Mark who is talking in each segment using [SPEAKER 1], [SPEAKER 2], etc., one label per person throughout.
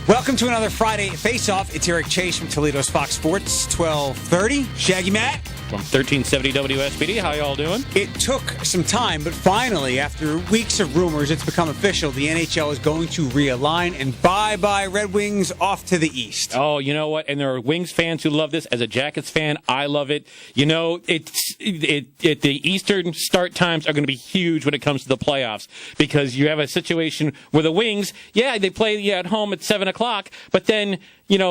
[SPEAKER 1] Welcome to another Friday Face-Off. It's Eric Chase from Toledo's Fox Sports, 1230. Shaggy Matt.
[SPEAKER 2] From 1370 WSBD, how y'all doing?
[SPEAKER 1] It took some time, but finally, after weeks of rumors, it's become official. The NHL is going to realign, and bye-bye Red Wings off to the East.
[SPEAKER 2] Oh, you know what? And there are Wings fans who love this. As a Jackets fan, I love it. You know, the Eastern start times are going to be huge when it comes to the playoffs, because you have a situation where the Wings, they play at home at 7 o'clock, but then,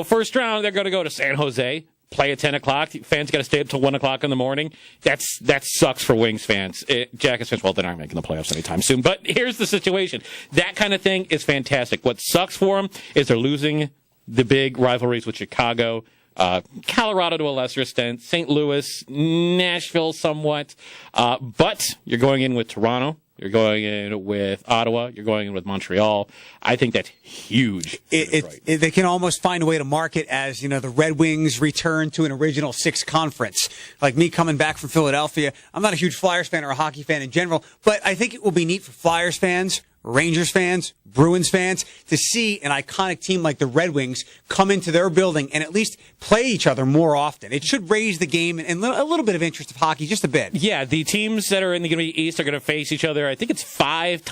[SPEAKER 2] first round, they're going to go to San Jose. Play at 10 o'clock. Fans got to stay up till 1 o'clock in the morning. That sucks for Wings fans. Jackets fans, well, they're not making the playoffs anytime soon. But here's the situation. That kind of thing is fantastic. What sucks for them is they're losing the big rivalries with Chicago, Colorado to a lesser extent, St. Louis, Nashville somewhat. But you're going in with Toronto. You're going in with Ottawa. You're going in with Montreal. I think that's huge.
[SPEAKER 1] They can almost find a way to market as, the Red Wings return to an original six conference. Like me coming back from Philadelphia, I'm not a huge Flyers fan or a hockey fan in general, but I think it will be neat for Flyers fans, Rangers fans, Bruins fans to see an iconic team like the Red Wings come into their building and at least play each other more often. It should raise the game and a little bit of interest of hockey, just a bit.
[SPEAKER 2] Yeah, the teams that are in the East are going to face each other. I think it's 5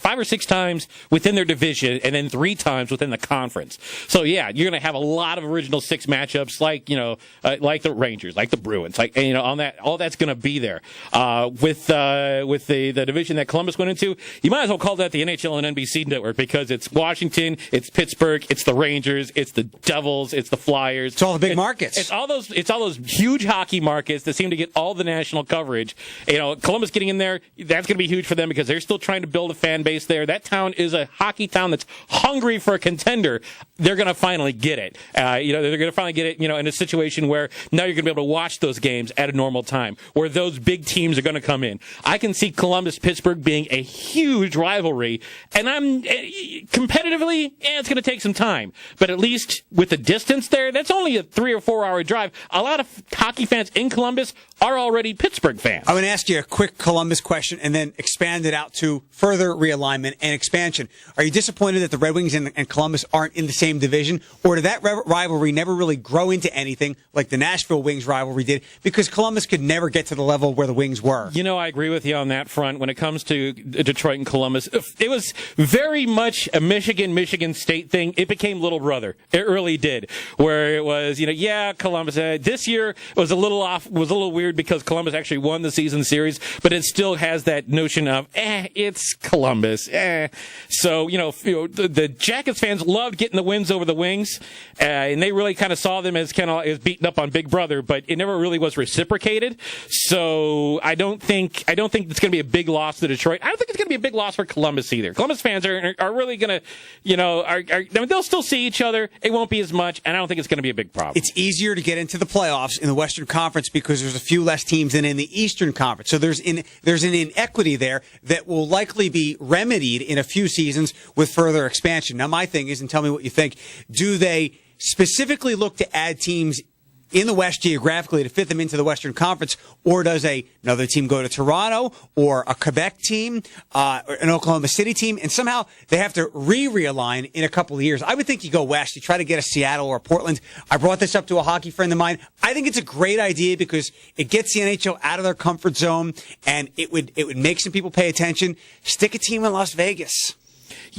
[SPEAKER 2] or 6 times within their division, and then 3 times within the conference. So yeah, you're going to have a lot of original 6 matchups, like the Rangers, like the Bruins, on that. All that's going to be there. With the division that Columbus went into, you might as well call that the NHL and NBC network, because it's Washington, it's Pittsburgh, it's the Rangers, it's the Devils, it's the Flyers.
[SPEAKER 1] It's all the big markets.
[SPEAKER 2] It's all those huge hockey markets that seem to get all the national coverage. Columbus getting in there, that's going to be huge for them because they're still trying to build a fan base there. That town is a hockey town that's hungry for a contender. They're going to finally get it. They're going to finally get it, in a situation where now you're going to be able to watch those games at a normal time, where those big teams are going to come in. I can see Columbus-Pittsburgh being a huge rivalry, and I'm competitively, it's going to take some time. But at least with the distance there, that's only a 3 or 4 hour drive. A lot of hockey fans in Columbus are already Pittsburgh fans.
[SPEAKER 1] I'm going to ask you a quick Columbus question and then expand it out to further realignment and expansion. Are you disappointed that the Red Wings and Columbus aren't in the same division? Or did that rivalry never really grow into anything like the Nashville Wings rivalry did, because Columbus could never get to the level where the Wings were?
[SPEAKER 2] I agree with you on that front. When it comes to Detroit and Columbus, it was very much a Michigan State thing. It became little brother. It really did. Where it was, Columbus. This year was a little weird because Columbus actually won the season series, but it still has that notion of, it's Columbus. So, the Jackets fans loved getting the wins over the Wings, and they really kind of saw them as as beating up on Big Brother, but it never really was reciprocated. So I don't think it's going to be a big loss to Detroit. I don't think it's going to be a big loss for Columbus either. Columbus fans are really going to, they'll still see each other. It won't be as much, and I don't think it's going to be a big problem.
[SPEAKER 1] It's easier to get into the playoffs in the Western Conference because there's a few less teams than in the Eastern Conference. So there's an inequity there that will likely be remedied in a few seasons with further expansion. Now, my thing is, and tell me what you think, do they specifically look to add teams in the West geographically to fit them into the Western Conference, or does another team go to Toronto or a Quebec team, or an Oklahoma City team, and somehow they have to realign in a couple of years? I would think you go West. You try to get a Seattle or a Portland. I brought this up to a hockey friend of mine. I think it's a great idea because it gets the NHL out of their comfort zone, and it would make some people pay attention. Stick a team in Las Vegas.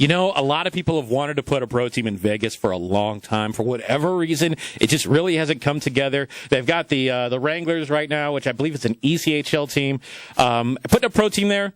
[SPEAKER 2] A lot of people have wanted to put a pro team in Vegas for a long time. For whatever reason, it just really hasn't come together. They've got the Wranglers right now, which I believe is an ECHL team. Putting a pro team there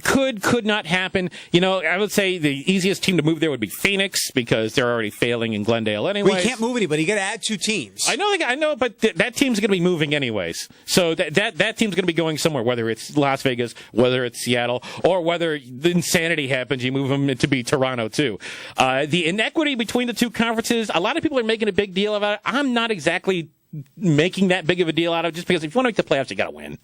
[SPEAKER 2] could not happen. I would say the easiest team to move there would be Phoenix, because they're already failing in Glendale anyway.
[SPEAKER 1] Well, you can't move anybody. You got to add 2 teams.
[SPEAKER 2] I know, but that team's going to be moving anyways. So that team's going to be going somewhere, whether it's Las Vegas, whether it's Seattle, or whether the insanity happens, you move them to be Toronto too. The inequity between the two conferences, a lot of people are making a big deal about it. I'm not exactly making that big of a deal out of it, just because if you want to make the playoffs, you got to win.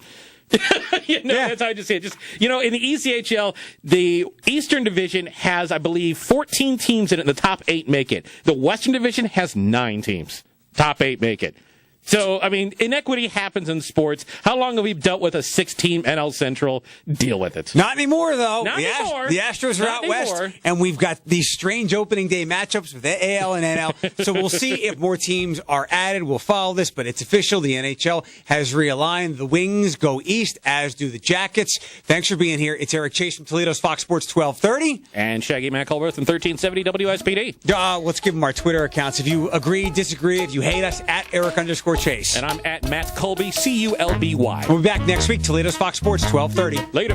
[SPEAKER 2] That's how I just say it. In the ECHL, the Eastern Division has, I believe, 14 teams in it, and the top 8 make it. The Western Division has 9 teams. Top 8 make it. So, I mean, inequity happens in sports. How long have we dealt with a 6-team NL Central? Deal with it.
[SPEAKER 1] Not anymore, though.
[SPEAKER 2] Not anymore.
[SPEAKER 1] The Astros are out west, and we've got these strange opening day matchups with the AL and NL. So we'll see if more teams are added. We'll follow this, but it's official. The NHL has realigned. The Wings go east, as do the Jackets. Thanks for being here. It's Eric Chase from Toledo's Fox Sports 1230.
[SPEAKER 2] And Shaggy Matt Culberth from 1370 WSPD.
[SPEAKER 1] Let's give them our Twitter accounts. If you agree, disagree, if you hate us, at Eric_Chase.
[SPEAKER 2] And I'm at Matt Colby, CULBY.
[SPEAKER 1] We'll be back next week. Toledo's Fox Sports 1230.
[SPEAKER 2] Later.